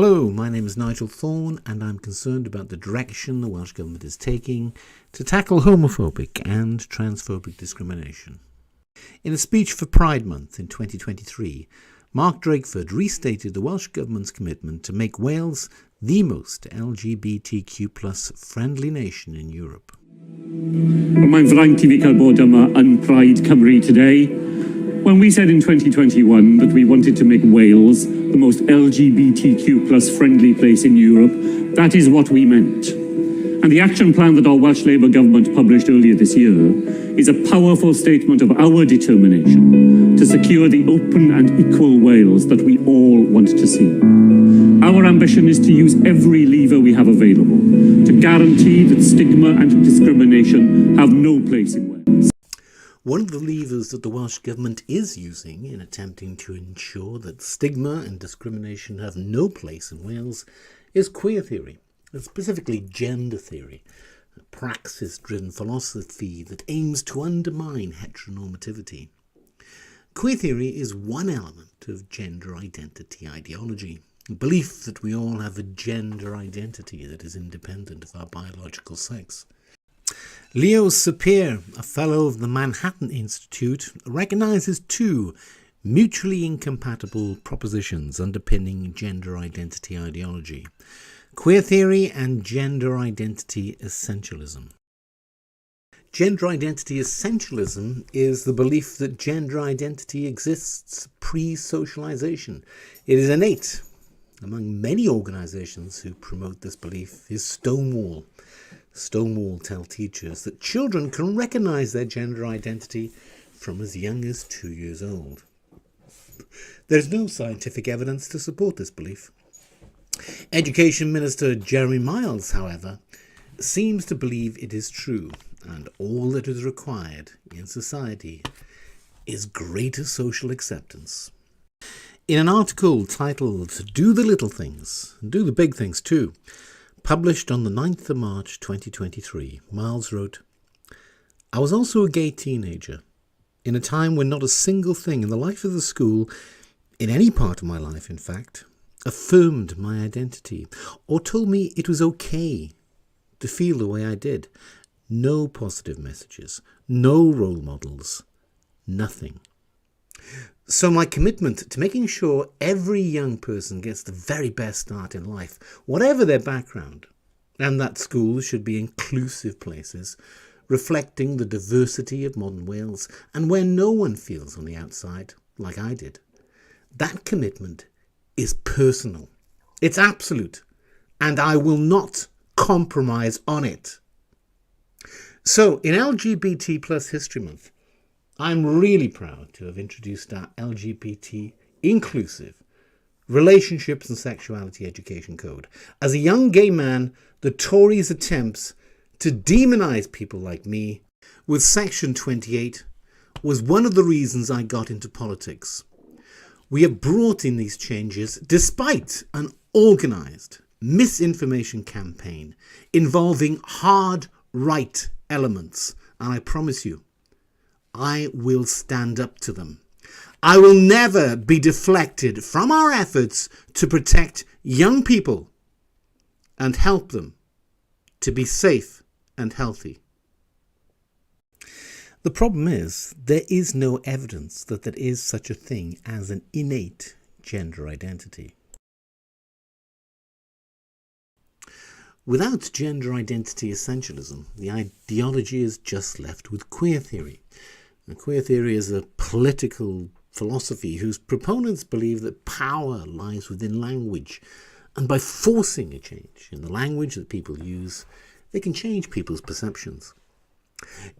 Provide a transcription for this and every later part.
Hello, my name is Nigel Thorne and I'm concerned about the direction the Welsh Government is taking to tackle homophobic and transphobic discrimination. In a speech for Pride Month in 2023, Mark Drakeford restated the Welsh Government's commitment to make Wales the most LGBTQ+ friendly nation in Europe. Mae'n fraint I fi cael bod yma yn Pride Cymru today. When we said in 2021 that we wanted to make Wales the most LGBTQ+ friendly place in Europe, that is what we meant. And the action plan that our Welsh Labour government published earlier this year is a powerful statement of our determination to secure the open and equal Wales that we all want to see. Our ambition is to use every lever we have available to guarantee that stigma and discrimination have no place in Wales. One of the levers that the Welsh Government is using in attempting to ensure that stigma and discrimination have no place in Wales is queer theory, and specifically gender theory, a praxis-driven philosophy that aims to undermine heteronormativity. Queer theory is one element of gender identity ideology, a belief that we all have a gender identity that is independent of our biological sex. Leo Sapir, a fellow of the Manhattan Institute, recognises two mutually incompatible propositions underpinning gender identity ideology: queer theory and gender identity essentialism. Gender identity essentialism is the belief that gender identity exists pre-socialization. It is innate. Among many organisations who promote this belief is Stonewall. Stonewall tell teachers that children can recognise their gender identity from as young as 2 years old. There is no scientific evidence to support this belief. Education Minister Jeremy Miles, however, seems to believe it is true, and all that is required in society is greater social acceptance. In an article titled "Do the Little Things, Do the Big Things Too," published on the 9th of March 2023, Miles wrote, "I was also a gay teenager, in a time when not a single thing in the life of the school, in any part of my life in fact, affirmed my identity or told me it was okay to feel the way I did. No positive messages, no role models, nothing. So my commitment to making sure every young person gets the very best start in life, whatever their background, and that schools should be inclusive places, reflecting the diversity of modern Wales and where no one feels on the outside, like I did. That commitment is personal. It's absolute, and I will not compromise on it." So, in LGBT+ History Month, I'm really proud to have introduced our LGBT inclusive relationships and sexuality education code. As a young gay man, the Tories' attempts to demonise people like me with Section 28 was one of the reasons I got into politics. We have brought in these changes despite an organised misinformation campaign involving hard right elements, and I promise you, I will stand up to them. I will never be deflected from our efforts to protect young people and help them to be safe and healthy. The problem is, there is no evidence that there is such a thing as an innate gender identity. Without gender identity essentialism, the ideology is just left with queer theory. And queer theory is a political philosophy whose proponents believe that power lies within language, and by forcing a change in the language that people use, they can change people's perceptions.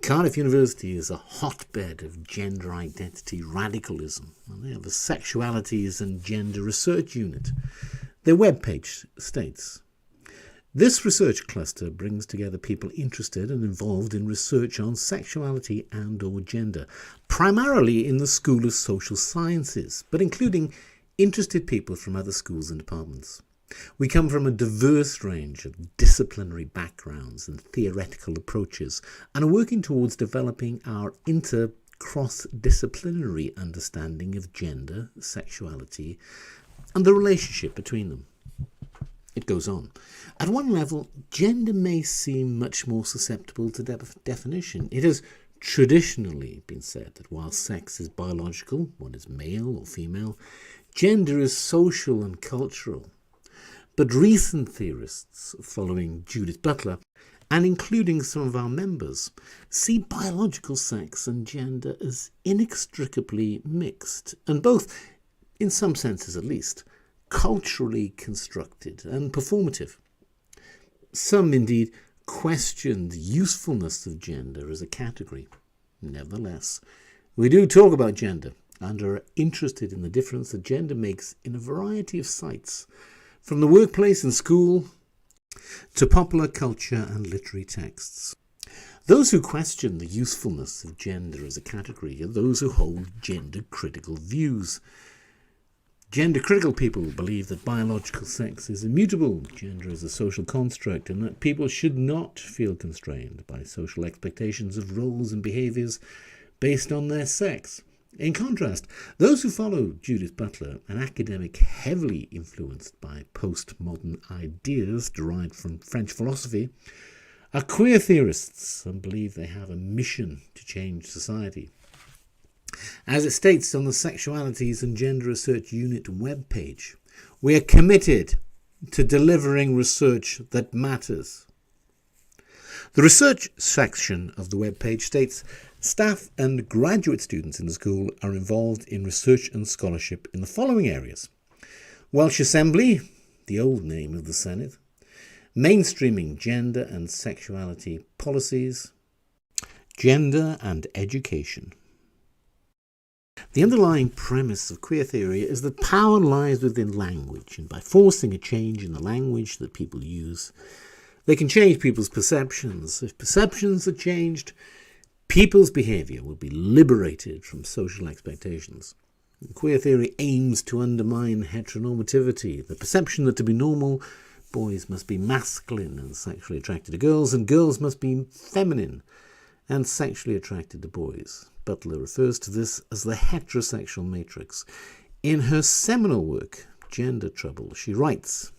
Cardiff University is a hotbed of gender identity radicalism, and they have a Sexualities and Gender Research Unit. Their webpage states, "This research cluster brings together people interested and involved in research on sexuality and/or gender, primarily in the School of Social Sciences, but including interested people from other schools and departments. We come from a diverse range of disciplinary backgrounds and theoretical approaches and are working towards developing our cross-disciplinary understanding of gender, sexuality, and the relationship between them. It goes on. At one level, gender may seem much more susceptible to definition. It has traditionally been said that while sex is biological, one is male or female, gender is social and cultural. But recent theorists, following Judith Butler, and including some of our members, see biological sex and gender as inextricably mixed, and both, in some senses at least, culturally constructed and performative. Some, indeed, question the usefulness of gender as a category. Nevertheless, we do talk about gender and are interested in the difference that gender makes in a variety of sites, from the workplace and school to popular culture and literary texts. Those who question the usefulness of gender as a category are those who hold gender-critical views. Gender-critical people believe that biological sex is immutable, gender is a social construct, and that people should not feel constrained by social expectations of roles and behaviours based on their sex. In contrast, those who follow Judith Butler, an academic heavily influenced by postmodern ideas derived from French philosophy, are queer theorists and believe they have a mission to change society. As it states on the Sexualities and Gender Research Unit webpage, we are committed to delivering research that matters. The research section of the webpage states, staff and graduate students in the school are involved in research and scholarship in the following areas: Welsh Assembly, the old name of the Senate, mainstreaming gender and sexuality policies, gender and education. The underlying premise of queer theory is that power lies within language, and by forcing a change in the language that people use, they can change people's perceptions. If perceptions are changed, people's behaviour will be liberated from social expectations. Queer theory aims to undermine heteronormativity, the perception that to be normal, boys must be masculine and sexually attracted to girls, and girls must be feminine and sexually attracted to boys. Butler refers to this as the heterosexual matrix. In her seminal work, Gender Trouble, she writes,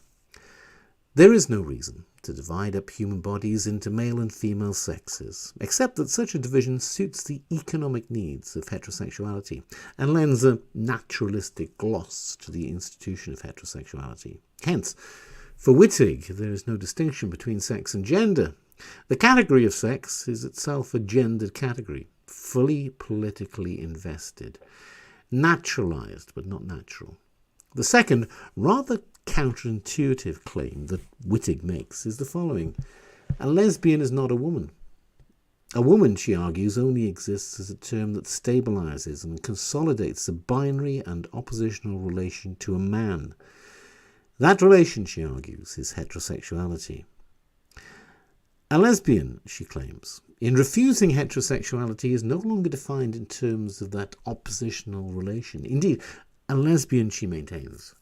"There is no reason to divide up human bodies into male and female sexes, except that such a division suits the economic needs of heterosexuality and lends a naturalistic gloss to the institution of heterosexuality. Hence, for Wittig, there is no distinction between sex and gender. The category of sex is itself a gendered category, fully politically invested, naturalized but not natural." The second, rather counterintuitive claim that Wittig makes is the following: a lesbian is not a woman. A woman, she argues, only exists as a term that stabilizes and consolidates a binary and oppositional relation to a man. That relation, she argues, is heterosexuality. A lesbian, she claims, in refusing heterosexuality is no longer defined in terms of that oppositional relation. Indeed, a lesbian, she maintains,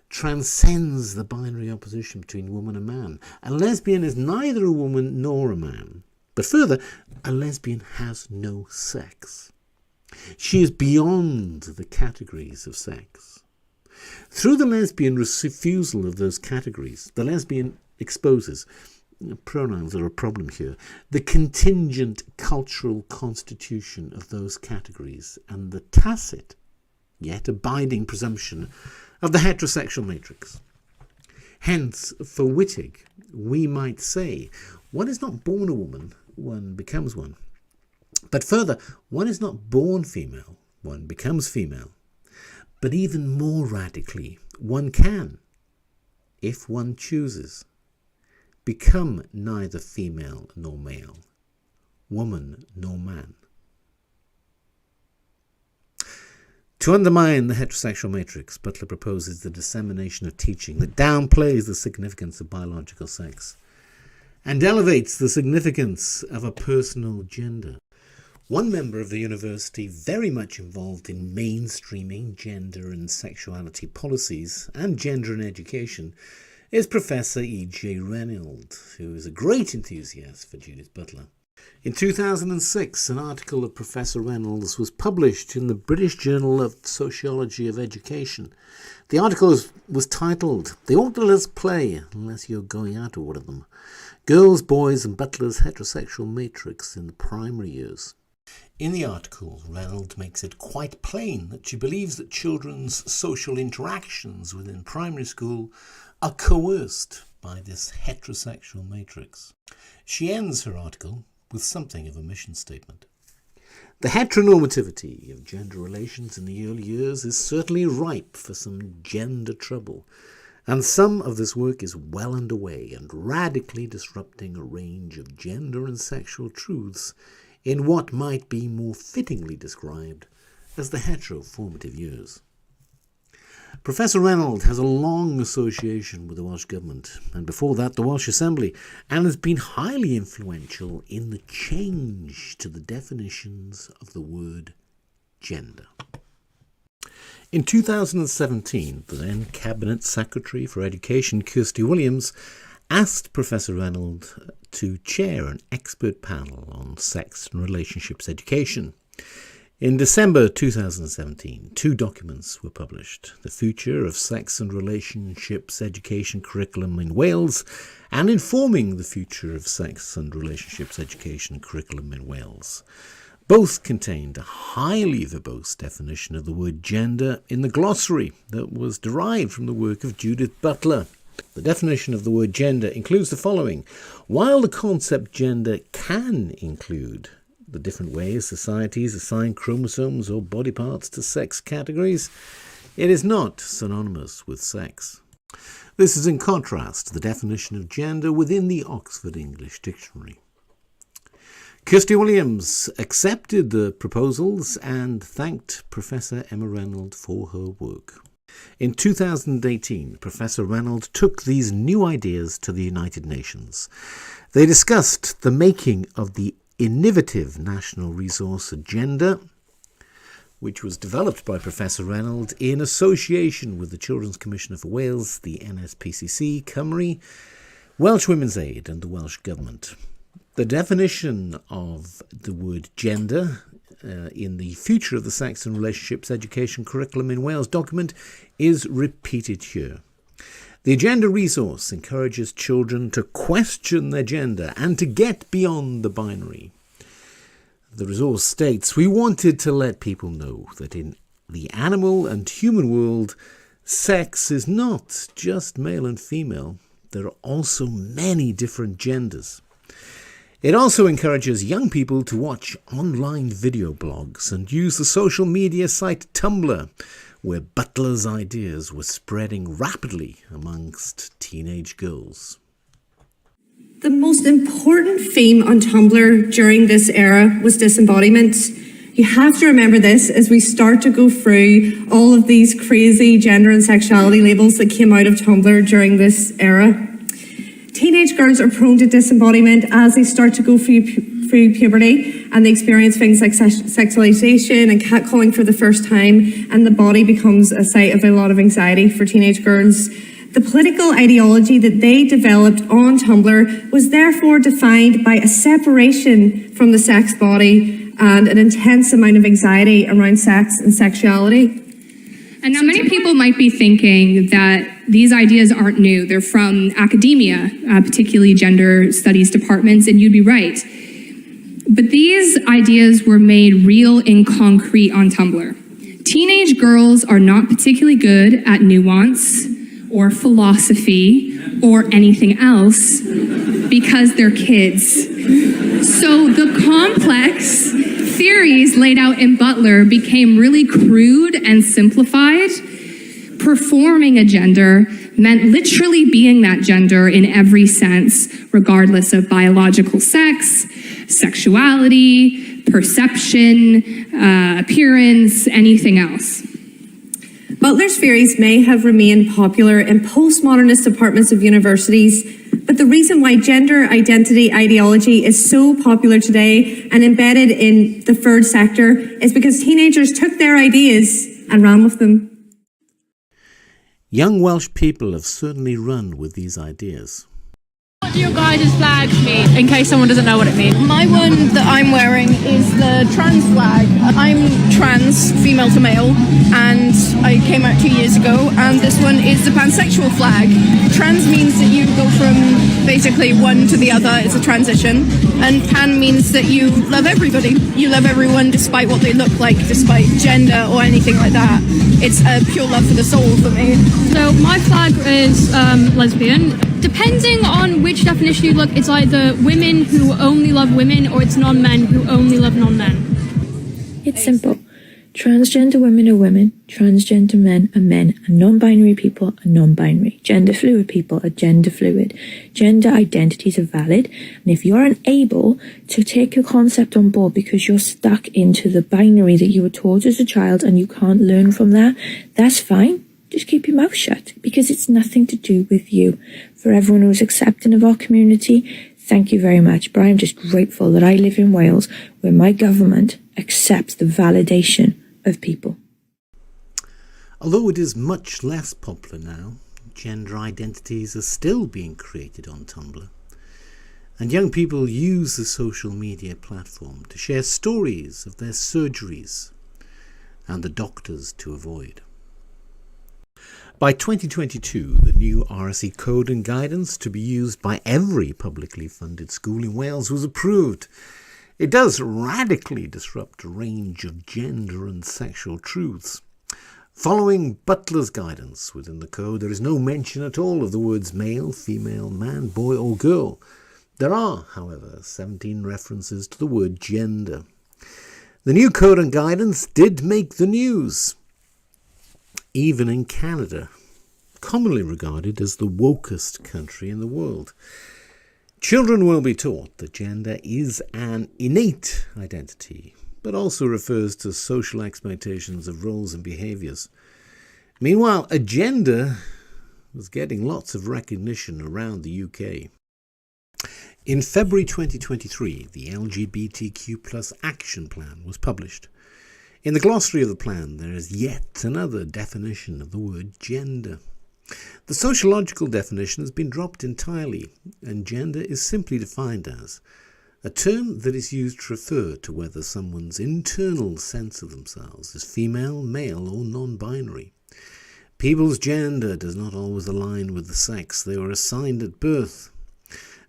transcends the binary opposition between woman and man. A lesbian is neither a woman nor a man. But further, a lesbian has no sex. She is beyond the categories of sex. Through the lesbian refusal of those categories, the lesbian exposes, pronouns are a problem here, the contingent cultural constitution of those categories and the tacit, yet abiding presumption of the heterosexual matrix. Hence, for Wittig, we might say, one is not born a woman, one becomes one. But further, one is not born female, one becomes female. But even more radically, one can, if one chooses, become neither female nor male, woman nor man. To undermine the heterosexual matrix, Butler proposes the dissemination of teaching that downplays the significance of biological sex and elevates the significance of a personal gender. One member of the university very much involved in mainstreaming gender and sexuality policies and gender and education is Professor E.J. Renold, who is a great enthusiast for Judith Butler. In 2006, an article of Professor Reynolds was published in the British Journal of Sociology of Education The article was titled, "They Won't Let Us Play Unless You're Going Out of One of Them. Girls, Boys and Butler's Heterosexual Matrix in the Primary Years." In the article, Renold makes it quite plain that she believes that children's social interactions within primary school are coerced by this heterosexual matrix. She ends her article with something of a mission statement. The heteronormativity of gender relations in the early years is certainly ripe for some gender trouble, and some of this work is well underway and radically disrupting a range of gender and sexual truths in what might be more fittingly described as the heteroformative years. Professor Renold has a long association with the Welsh Government, and before that the Welsh Assembly, and has been highly influential in the change to the definitions of the word gender. In 2017, the then Cabinet Secretary for Education, Kirsty Williams, asked Professor Renold to chair an expert panel on sex and relationships education. In December 2017, 2 documents were published: The Future of Sex and Relationships Education Curriculum in Wales and Informing the Future of Sex and Relationships Education Curriculum in Wales. Both contained a highly verbose definition of the word gender in the glossary that was derived from the work of Judith Butler. The definition of the word gender includes the following: while the concept gender can include the different ways societies assign chromosomes or body parts to sex categories, it is not synonymous with sex. This is in contrast to the definition of gender within the Oxford English Dictionary. Kirsty Williams accepted the proposals and thanked Professor Emma Renold for her work. In 2018, Professor Renold took these new ideas to the United Nations. They discussed the making of the innovative national resource Gender, which was developed by Professor Renold in association with the Children's Commissioner for Wales, the NSPCC, Cymru, Welsh Women's Aid and the Welsh Government. The definition of the word gender in the Future of the Sex and Relationships Education Curriculum in Wales document is repeated here. The Gender resource encourages children to question their gender and to get beyond the binary. The resource states, "We wanted to let people know that in the animal and human world, sex is not just male and female. There are also many different genders." It also encourages young people to watch online video blogs and use the social media site Tumblr, where Butler's ideas were spreading rapidly amongst teenage girls. The most important theme on Tumblr during this era was disembodiment. You have to remember this as we start to go through all of these crazy gender and sexuality labels that came out of Tumblr during this era. Teenage girls are prone to disembodiment as they start to go through puberty and they experience things like sexualization and catcalling for the first time, and the body becomes a site of a lot of anxiety for teenage girls. The political ideology that they developed on Tumblr was therefore defined by a separation from the sex body and an intense amount of anxiety around sex and sexuality. And now many people might be thinking that these ideas aren't new. They're from academia, particularly gender studies departments, and you'd be right. But these ideas were made real in concrete on Tumblr. Teenage girls are not particularly good at nuance or philosophy or anything else because they're kids. So the complex theories laid out in Butler became really crude and simplified. Performing a gender meant literally being that gender in every sense, regardless of biological sex, sexuality, perception, appearance, anything else. Butler's theories may have remained popular in postmodernist departments of universities, but the reason why gender identity ideology is so popular today and embedded in the third sector is because teenagers took their ideas and ran with them. Young Welsh people have certainly run with these ideas. What do your guys' flags mean, in case someone doesn't know what it means? My one that I'm wearing is the trans flag. I'm trans, female to male, and I came out 2 years ago, and this one is the pansexual flag. Trans means that you go from basically one to the other, it's a transition, and pan means that you love everybody. You love everyone despite what they look like, despite gender or anything like that. It's a pure love for the soul for me. So my flag is lesbian. Depending on which definition you look, it's either women who only love women or it's non-men who only love non-men. It's simple. Transgender women are women, transgender men are men, and non-binary people are non-binary. Gender fluid people are gender fluid. Gender identities are valid, and if you're unable to take a concept on board because you're stuck into the binary that you were taught as a child and you can't learn from that, that's fine. Just keep your mouth shut, because it's nothing to do with you. For everyone who's accepting of our community, thank you very much. But I'm just grateful that I live in Wales, where my government accepts the validation of people. Although it is much less popular now, gender identities are still being created on Tumblr. And young people use the social media platform to share stories of their surgeries and the doctors to avoid. By 2022, the new RSE code and guidance to be used by every publicly funded school in Wales was approved. It does radically disrupt a range of gender and sexual truths. Following Butler's guidance within the code, there is no mention at all of the words male, female, man, boy or girl. There are, however, 17 references to the word gender. The new code and guidance did make the news, even in Canada, commonly regarded as the wokest country in the world. Children will be taught that gender is an innate identity, but also refers to social expectations of roles and behaviours. Meanwhile, a gender was getting lots of recognition around the UK. In February 2023, the LGBTQ+ Action Plan was published. In the glossary of the plan, there is yet another definition of the word gender. The sociological definition has been dropped entirely, and gender is simply defined as a term that is used to refer to whether someone's internal sense of themselves is female, male, or non-binary. People's gender does not always align with the sex they were assigned at birth.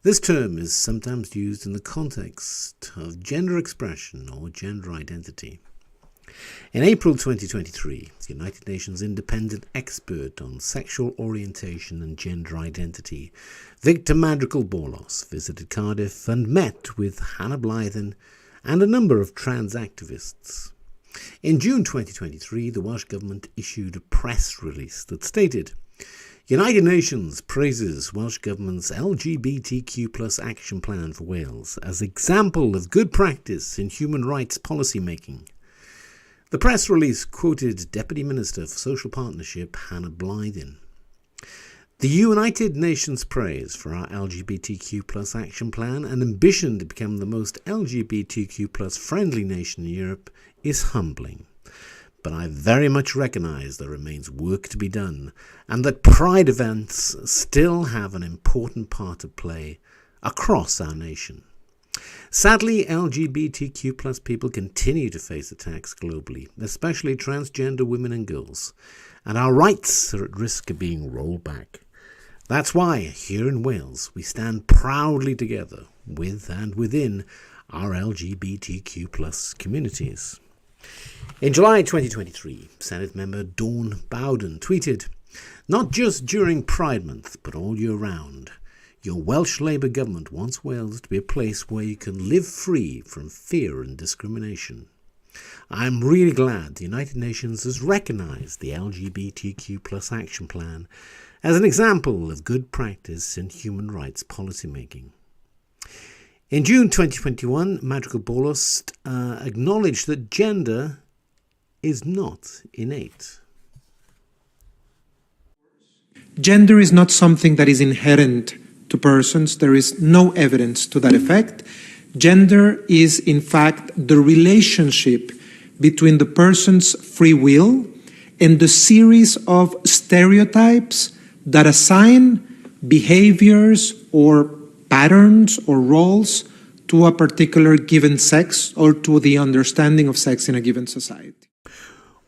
This term is sometimes used in the context of gender expression or gender identity. In April 2023, the United Nations independent expert on sexual orientation and gender identity, Victor Madrigal-Borlos, visited Cardiff and met with Hannah Blythen and a number of trans activists. In June 2023, the Welsh Government issued a press release that stated, United Nations praises Welsh Government's LGBTQ+ Action Plan for Wales as example of good practice in human rights policy making. The press release quoted Deputy Minister for Social Partnership Hannah Blythen. The United Nations praise for our LGBTQ+ Action Plan and ambition to become the most LGBTQ+ friendly nation in Europe is humbling. But I very much recognise there remains work to be done, and that Pride events still have an important part to play across our nation. Sadly, LGBTQ+ people continue to face attacks globally, especially transgender women and girls, and our rights are at risk of being rolled back. That's why, here in Wales, we stand proudly together with and within our LGBTQ+ communities. In July 2023, Senate member Dawn Bowden tweeted, "Not just during Pride Month, but all year round, your Welsh Labour government wants Wales to be a place where you can live free from fear and discrimination. I'm really glad the United Nations has recognised the LGBTQ+ Action Plan as an example of good practice in human rights policymaking." In June 2021, Madrigal-Borlos acknowledged that gender is not innate. Gender is not something that is inherent to persons. There is no evidence to that effect. Gender is, in fact, the relationship between the person's free will and the series of stereotypes that assign behaviors or patterns or roles to a particular given sex or to the understanding of sex in a given society.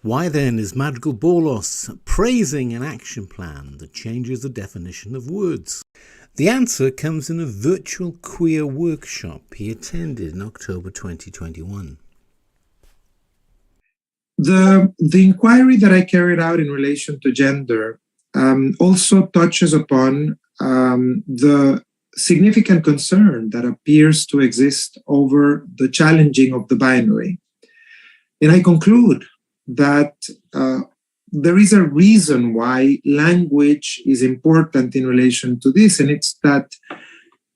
Why then is Madrigal Borlos praising an action plan that changes the definition of words? The answer comes in a virtual queer workshop he attended in October 2021. The inquiry that I carried out in relation to gender also touches upon the significant concern that appears to exist over the challenging of the binary. And I conclude that there is a reason why language is important in relation to this, and it's that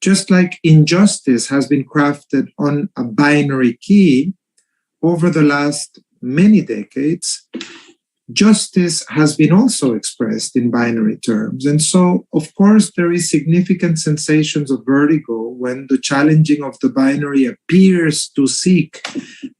just like injustice has been crafted on a binary key over the last many decades, justice has been also expressed in binary terms. And so, of course, there is significant sensations of vertigo when the challenging of the binary appears to seek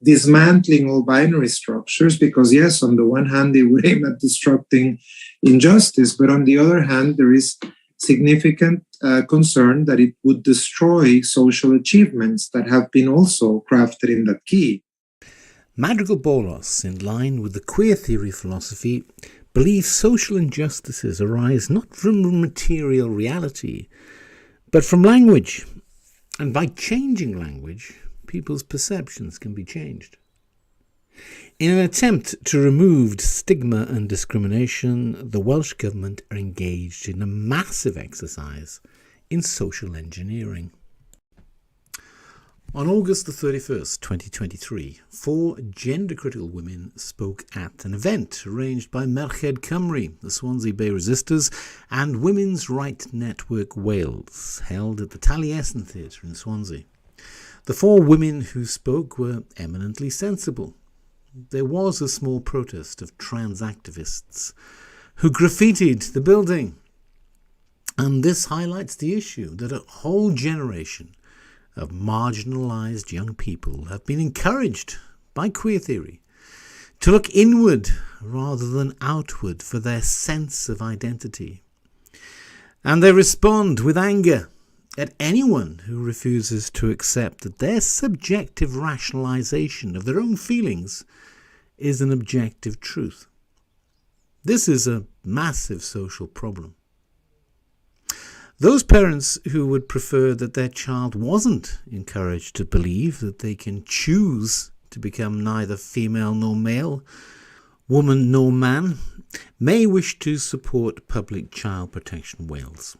dismantling all binary structures, because yes, on the one hand, they would aim at disrupting injustice, but on the other hand, there is significant concern that it would destroy social achievements that have been also crafted in that key. Madrigal Borlos, in line with the queer theory philosophy, believes social injustices arise not from material reality, but from language. And by changing language, people's perceptions can be changed. In an attempt to remove stigma and discrimination, the Welsh Government are engaged in a massive exercise in social engineering. On August the 31st, 2023, 4 gender-critical women spoke at an event arranged by Merched Cymru, the Swansea Bay Resistors, and Women's Right Network Wales, held at the Taliesin Theatre in Swansea. The 4 women who spoke were eminently sensible. There was a small protest of trans activists who graffitied the building. And this highlights the issue that a whole generation of marginalised young people have been encouraged by queer theory to look inward rather than outward for their sense of identity. And they respond with anger at anyone who refuses to accept that their subjective rationalisation of their own feelings is an objective truth. This is a massive social problem. Those parents who would prefer that their child wasn't encouraged to believe that they can choose to become neither female nor male, woman nor man, may wish to support Public Child Protection Wales.